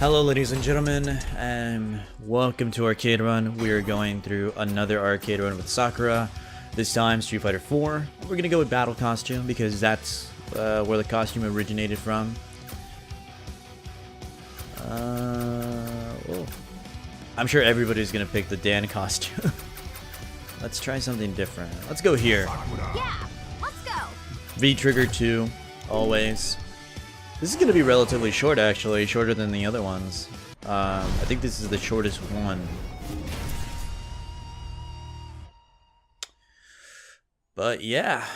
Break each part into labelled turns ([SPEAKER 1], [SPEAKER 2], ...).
[SPEAKER 1] Hello ladies and gentlemen, and welcome to Arcade Run. We are going through another arcade run with Sakura, this time Street Fighter 4. We're gonna go with battle costume because that's where the costume originated from. Well, I'm sure everybody's gonna pick the Dan costume. Let's try something different. Let's go here.
[SPEAKER 2] Yeah, let's go.
[SPEAKER 1] V-Trigger 2, always. This is going to be relatively short, actually, shorter than the other ones. I think this is the shortest one. But yeah,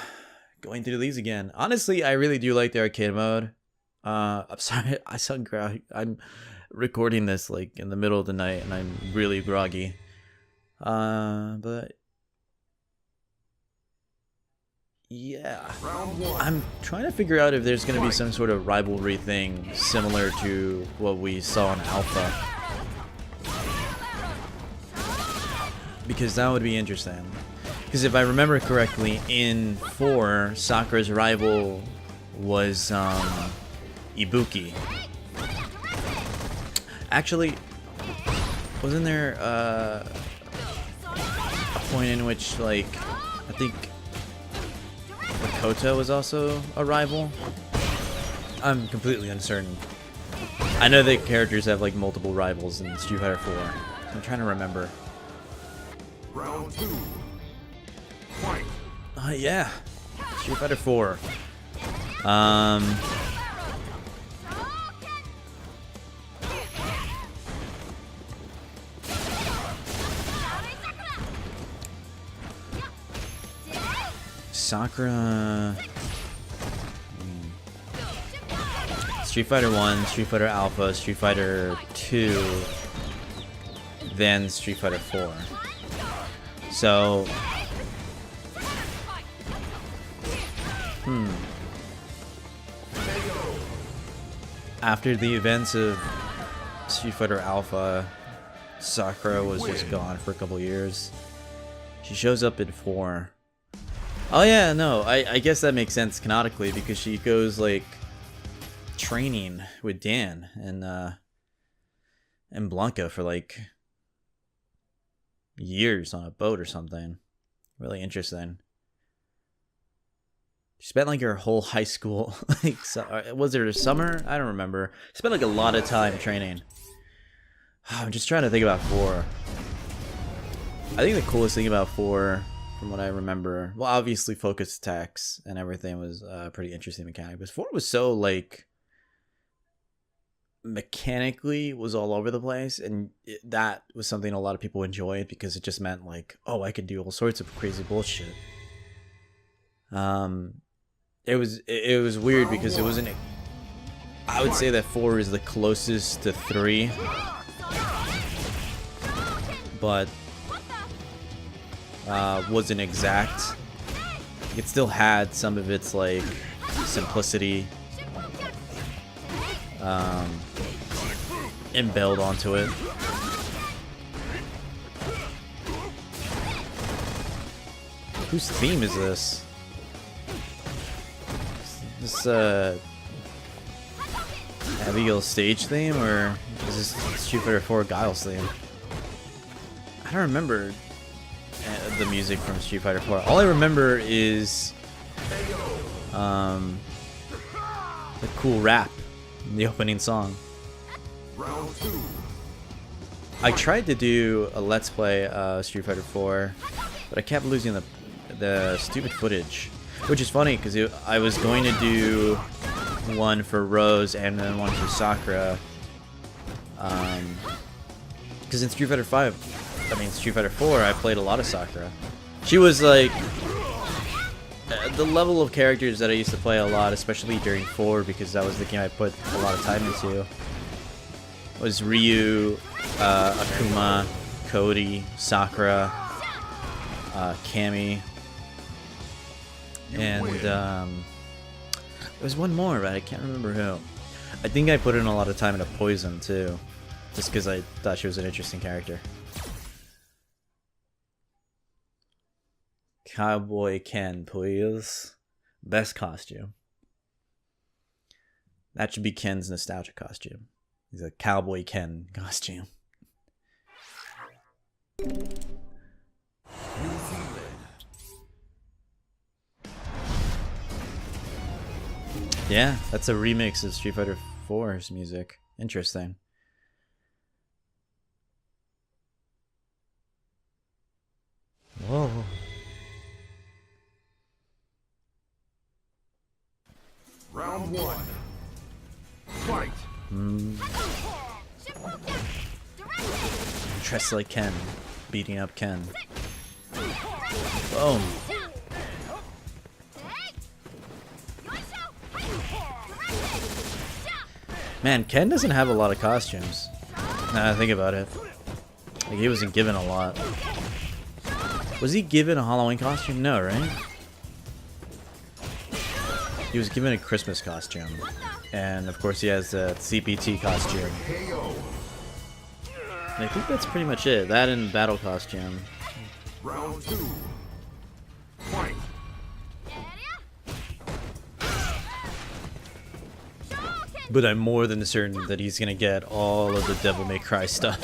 [SPEAKER 1] going through these again. Honestly, I really do like the arcade mode. I'm sorry, I sound groggy. I'm recording this like in the middle of the night, and I'm really groggy. But yeah, I'm trying to figure out if there's going to be some sort of rivalry thing similar to what we saw in Alpha, because that would be interesting. Because if I remember correctly, in 4, Sakura's rival was Ibuki. Actually, wasn't there a point in which, like, I think Makoto was also a rival? I'm completely uncertain. I know that characters have like multiple rivals in Street Fighter 4. I'm trying to remember.
[SPEAKER 3] Round 2. Fight.
[SPEAKER 1] Yeah. Street Fighter 4. Sakura, Street Fighter 1, Street Fighter Alpha, Street Fighter 2, then Street Fighter 4. So, after the events of Street Fighter Alpha, Sakura was just gone for a couple years. She shows up in 4. Oh yeah, no, I guess that makes sense canonically, because she goes like training with Dan and Blanca for like years on a boat or something. Really interesting. She spent like her whole high school, like, was it a summer? I don't remember. Spent like a lot of time training. I'm just trying to think about 4. I think the coolest thing about 4, from what I remember, well, obviously focus attacks and everything was pretty interesting mechanic, but 4 was so like mechanically was all over the place, and that was something a lot of people enjoyed because it just meant like, oh, I could do all sorts of crazy bullshit. It was weird because it wasn't. I would say that 4 is the closest to 3, but wasn't exact. It still had some of its like simplicity inbuilt onto it. Whose theme is this? Is this Abigail's stage theme, or is this Street Fighter 4 Guile's theme? I don't remember the music from Street Fighter 4. All I remember is the cool rap in the opening song.
[SPEAKER 3] Round 2.
[SPEAKER 1] I tried to do a Let's Play Street Fighter 4, but I kept losing the stupid footage, which is funny because I was going to do one for Rose and then one for Sakura, because in Street Fighter 4, I played a lot of Sakura. She was like the level of characters that I used to play a lot, especially during 4, because that was the game I put a lot of time into. Was Ryu, Akuma, Cody, Sakura, Cammy, and there was one more, but I can't remember who. I think I put in a lot of time into Poison too, just because I thought she was an interesting character. Cowboy Ken, please. Best costume. That should be Ken's nostalgia costume. He's a cowboy Ken costume.
[SPEAKER 3] New Zealand.
[SPEAKER 1] Yeah, that's a remix of Street Fighter 4's music. Interesting. Whoa.
[SPEAKER 3] Round 1. Fight.
[SPEAKER 1] Dressed like Ken, beating up Ken. Boom. Man, Ken doesn't have a lot of costumes. Now I think about it. Like, he wasn't given a lot. Was he given a Halloween costume? No, right? He was given a Christmas costume. And of course he has a CPT costume.
[SPEAKER 3] KO.
[SPEAKER 1] And I think that's pretty much it. That and battle costume.
[SPEAKER 3] Round 2. Fight.
[SPEAKER 1] But I'm more than certain that he's gonna get all of the Devil May Cry stuff.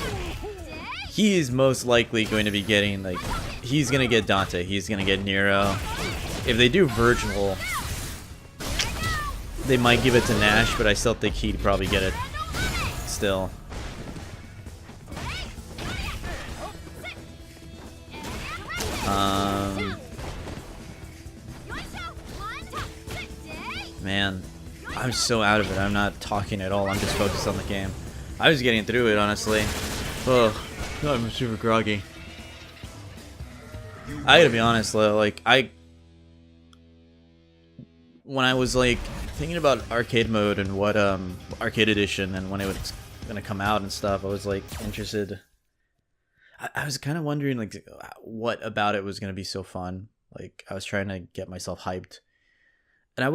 [SPEAKER 1] He is most likely going to be getting, like, he's gonna get Dante, he's gonna get Nero. If they do Virgil, they might give it to Nash, but I still think he'd probably get it still. Man, I'm so out of it. I'm not talking at all. I'm just focused on the game. I was getting through it, honestly. Oh, I'm super groggy. I gotta be honest, though. Like, when I was like thinking about arcade mode and what arcade edition and when it was gonna come out and stuff, I was like interested. I was kind of wondering like what about it was gonna be so fun. Like, I was trying to get myself hyped. And I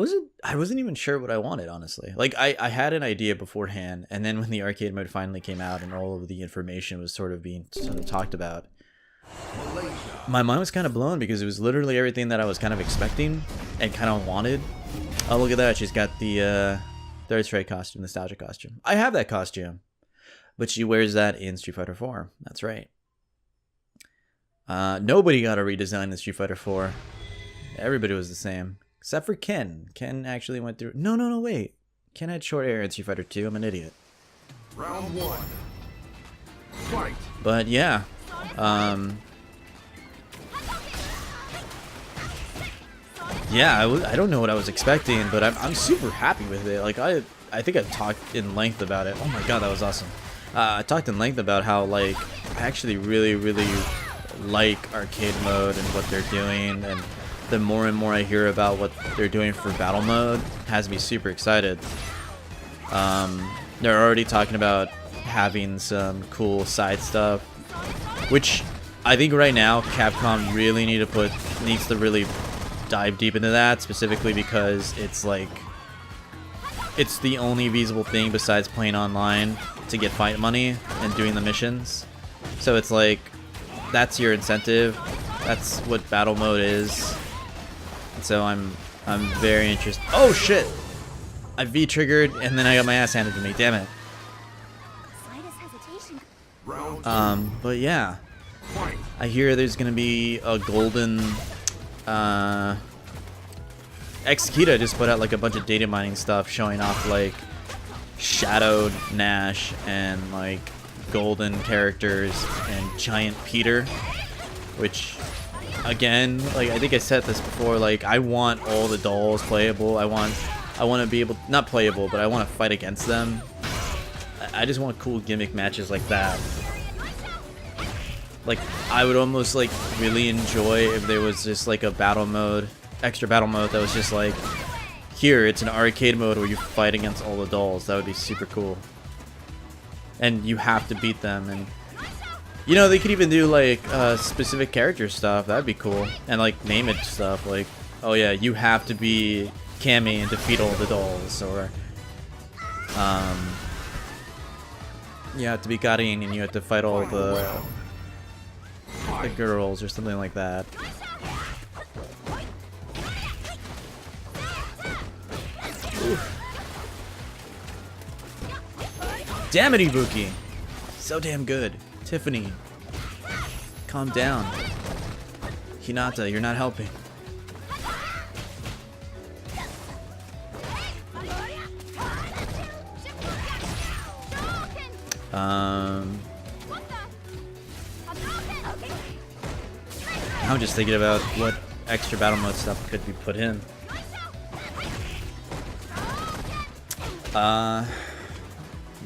[SPEAKER 1] wasn't even sure what I wanted, honestly. Like, I had an idea beforehand, and then when the arcade mode finally came out and all of the information was sort of being talked about, my mind was kind of blown because it was literally everything that I was kind of expecting and kind of wanted. Oh, look at that. She's got the Third Strike costume, nostalgia costume. I have that costume, but she wears that in Street Fighter 4. That's right. Nobody got a redesign in Street Fighter 4. Everybody was the same. Except for Ken. Ken actually went through... No, wait. Ken had short hair in Street Fighter 2. I'm an idiot.
[SPEAKER 3] Round 1. Fight.
[SPEAKER 1] But yeah. Yeah, I don't know what I was expecting, but I'm super happy with it. Like, I think I talked in length about it. Oh my god, that was awesome. I talked in length about how, like, I actually really like arcade mode and what they're doing, and the more and more I hear about what they're doing for battle mode, has me super excited. They're already talking about having some cool side stuff, which I think right now Capcom really needs to really dive deep into that, specifically because it's like it's the only feasible thing besides playing online to get fight money and doing the missions. So it's like that's your incentive. That's what battle mode is. So I'm very interested. Oh shit! I V-triggered and then I got my ass handed to me. Damn it. But yeah, I hear there's gonna be a golden. Xkita just put out like a bunch of data mining stuff showing off like shadowed Nash and like golden characters and giant Peter, which again, like I think I said this before, like I want all the dolls playable. I want to be able, not playable, but I want to fight against them. I just want cool gimmick matches like that. Like, I would almost like really enjoy if there was just like a battle mode, extra battle mode that was just like, here, it's an arcade mode where you fight against all the dolls. That would be super cool. And you have to beat them, and you know, they could even do like specific character stuff. That'd be cool. And like name it stuff, like, oh yeah, you have to be Cammy and defeat all the dolls, or you have to be Cardigan and you have to fight all the girls or something like that. Oof. Damn it, Ibuki! So damn good. Tiffany, calm down. Hinata, you're not helping. I'm just thinking about what extra battle mode stuff could be put in.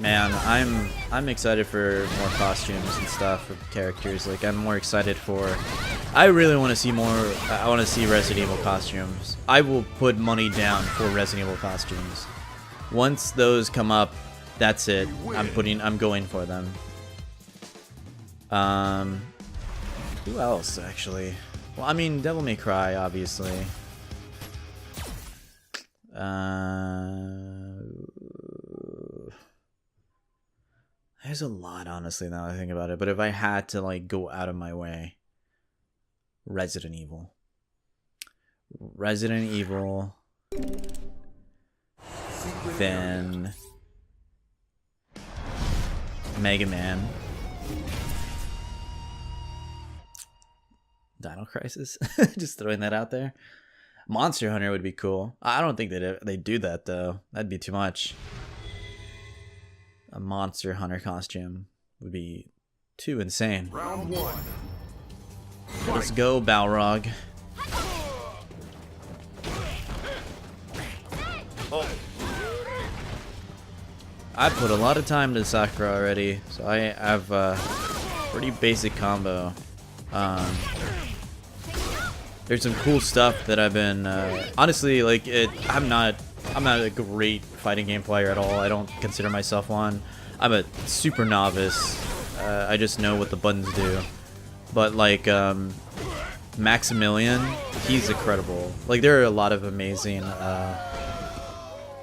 [SPEAKER 1] Man, I'm excited for more costumes and stuff for characters. Like, I'm more excited for. I really want to see more. I want to see Resident Evil costumes. I will put money down for Resident Evil costumes. Once those come up, that's it. I'm going for them. Who else actually? Well, I mean, Devil May Cry, obviously. There's a lot, honestly, now that I think about it. But if I had to, like, go out of my way, Resident Evil. Then Mega Man. Dino Crisis. Just throwing that out there. Monster Hunter would be cool. I don't think they'd do that, though. That'd be too much. A Monster Hunter costume would be too insane.
[SPEAKER 3] Round 1.
[SPEAKER 1] Let's go, Balrog. Oh. I put a lot of time to Sakura already, so I have a pretty basic combo. There's some cool stuff that I've been honestly, like, I'm not a great fighting game player at all. I don't consider myself one. I'm a super novice. I just know what the buttons do. But like Maximilian, he's incredible. Like, there are a lot of amazing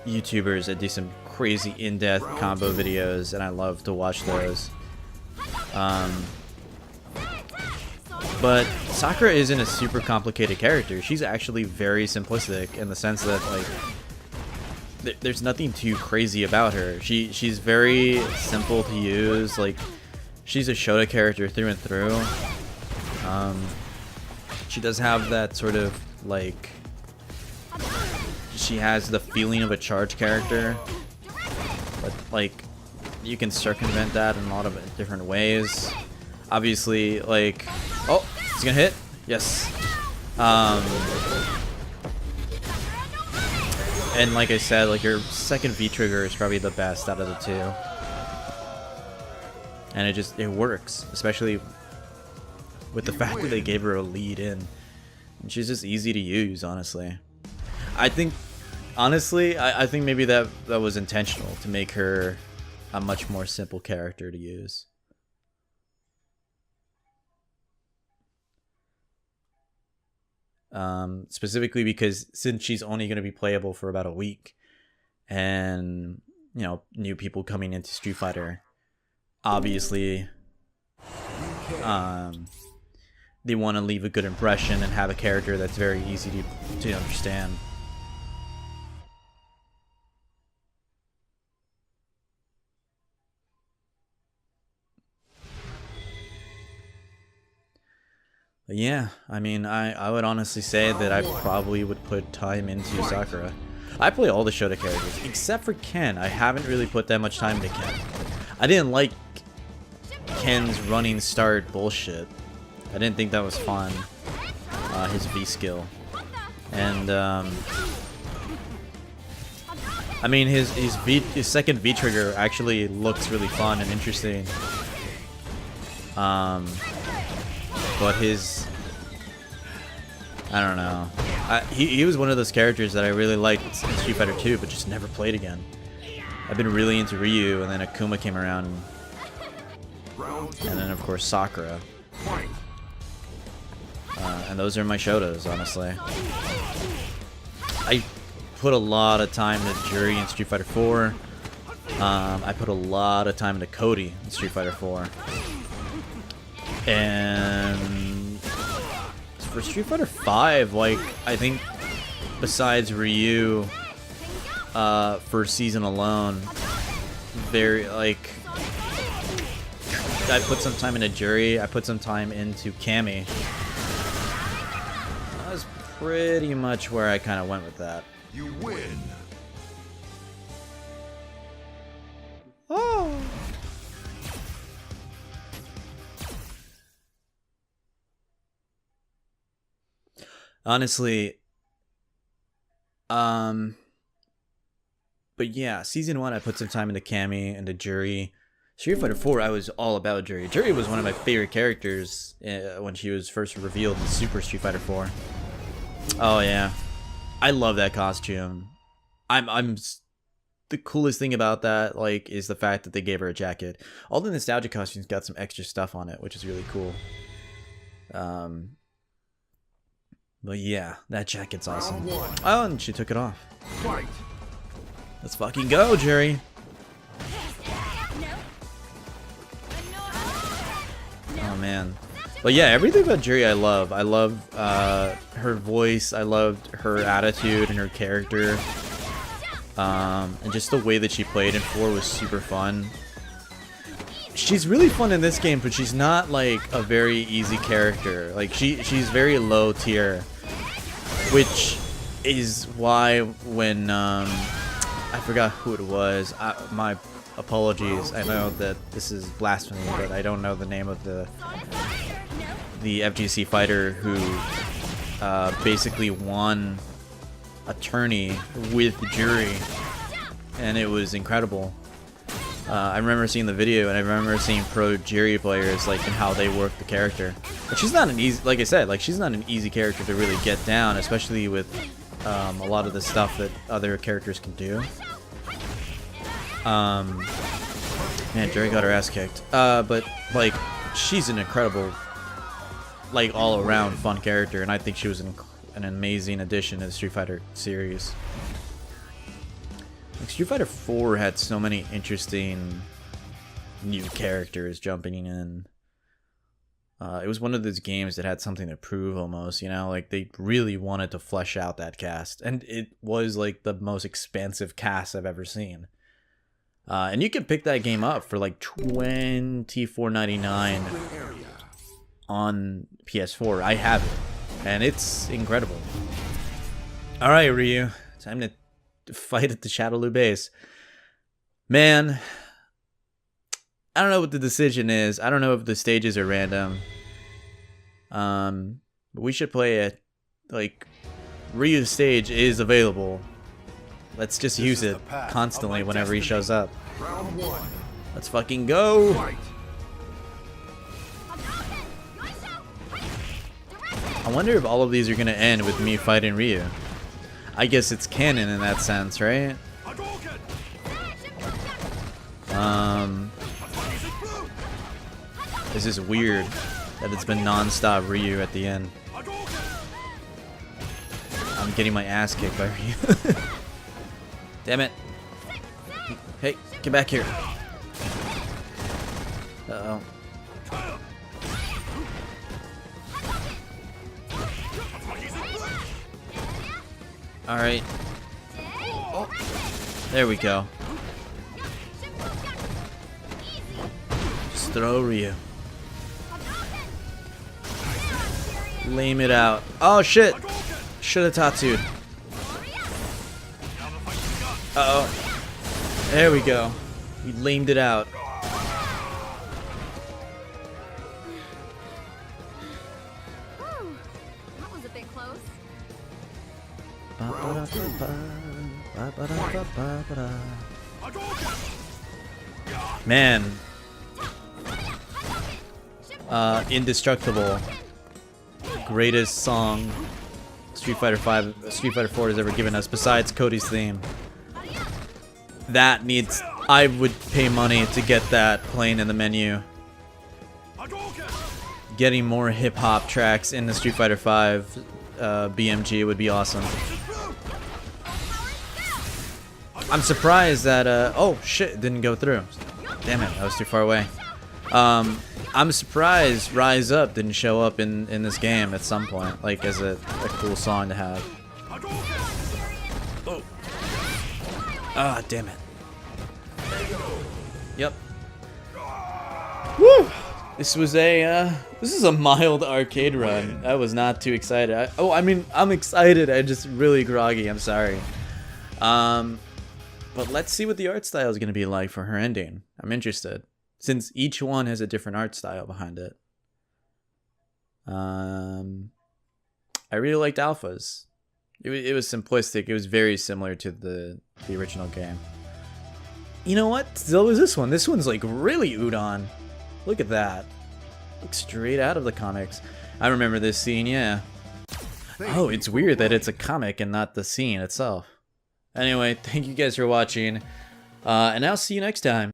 [SPEAKER 1] YouTubers that do some crazy in-depth combo videos, and I love to watch those. But Sakura isn't a super complicated character. She's actually very simplistic in the sense that, like, there's nothing too crazy about her. She's very simple to use. Like, she's a Shota character through and through. She does have that sort of, like, she has the feeling of a charge character, but, like, you can circumvent that in a lot of different ways. Obviously, like, oh, he's gonna hit. Yes. And like I said, like, your second V trigger is probably the best out of the two, and it works, especially with the fact that they gave her a lead in, and she's just easy to use. Honestly, I think maybe that was intentional to make her a much more simple character to use. Specifically because since she's only going to be playable for about a week, and, you know, new people coming into Street Fighter, obviously, they want to leave a good impression and have a character that's very easy to understand. But yeah, I mean, I would honestly say that I probably would put time into Sakura. I play all the Shota characters, except for Ken. I haven't really put that much time into Ken. I didn't like Ken's running start bullshit. I didn't think that was fun. His V skill. And, I mean, his second V trigger actually looks really fun and interesting. But I don't know. He was one of those characters that I really liked in Street Fighter 2, but just never played again. I've been really into Ryu, and then Akuma came around, and then of course Sakura. And those are my Shotas, honestly. I put a lot of time into Juri in Street Fighter 4. I put a lot of time into Cody in Street Fighter 4. And for Street Fighter 5, like, I think besides Ryu, first season alone, very, like, I put some time into Jury, I put some time into Cammy. That was pretty much where I kind of went with that.
[SPEAKER 3] You win.
[SPEAKER 1] Oh. Honestly, but yeah, season 1 I put some time into Cammy, into Jury. Street Fighter 4 I was all about Jury. Jury was one of my favorite characters when she was first revealed in Super Street Fighter 4. Oh yeah, I love that costume. The coolest thing about that, like, is the fact that they gave her a jacket. All the nostalgia costumes got some extra stuff on it, which is really cool. But yeah, that jacket's awesome. Oh, and she took it off.
[SPEAKER 3] Fight.
[SPEAKER 1] Let's fucking go, Jerry. Oh man. But yeah, everything about Jerry I love. I love her voice. I loved her attitude and her character. And just the way that she played in 4 was super fun. She's really fun in this game, but she's not like a very easy character. Like she's very low tier, which is why when I forgot who it was. My apologies. I know that this is blasphemy, but I don't know the name of the FGC fighter who basically won a tourney with Jury, and it was incredible. I remember seeing the video, and I remember seeing pro Jury players, like, and how they work the character. But she's not an easy, like I said, like, she's not an easy character to really get down, especially with a lot of the stuff that other characters can do. Man, Jury got her ass kicked. But like, she's an incredible, like, all-around fun character, and I think she was an amazing addition to the Street Fighter series. Like, Street Fighter 4 had so many interesting new characters jumping in. It was one of those games that had something to prove almost, you know? Like, they really wanted to flesh out that cast. And it was, like, the most expansive cast I've ever seen. And you can pick that game up for, like, $24.99 on PS4. I have it. And it's incredible. Alright, Ryu. Time to fight at the Shadowloo base. Man, I don't know what the decision is. I don't know if the stages are random. But we should play it. Like, Ryu's stage is available. Let's just use it constantly whenever he shows up.
[SPEAKER 3] Round 1.
[SPEAKER 1] Let's fucking go!
[SPEAKER 3] Fight.
[SPEAKER 1] I wonder if all of these are gonna end with me fighting Ryu. I guess it's canon in that sense, right? This is weird that it's been non-stop Ryu at the end. I'm getting my ass kicked by Ryu. Damn it. Hey, get back here. Uh-oh. Alright. Oh, there we go. Just throw Ryu. Lame it out. Oh shit! Should have tattooed. Uh-oh. There we go. We lamed it out.
[SPEAKER 2] That was a bit close.
[SPEAKER 1] Man. Indestructible. Greatest song Street Fighter 4 has ever given us, besides Cody's theme. That needs... I would pay money to get that playing in the menu. Getting more hip-hop tracks in the Street Fighter 5 BMG would be awesome. I'm surprised that... oh, shit, it didn't go through. Damn it, I was too far away. I'm surprised Rise Up didn't show up in this game at some point, like, as a cool song to have. Oh. Ah, damn it. Yep. Woo! This is a mild arcade run. I was not too excited. I mean, I'm excited. I'm just really groggy. I'm sorry. But let's see what the art style is going to be like for her ending. I'm interested, since each one has a different art style behind it. I really liked Alpha's. It was simplistic. It was very similar to the original game. You know what? So was this one. This one's like really udon. Look at that. Looks straight out of the comics. I remember this scene, yeah. Oh, it's weird that it's a comic and not the scene itself. Anyway, thank you guys for watching. And I'll see you next time.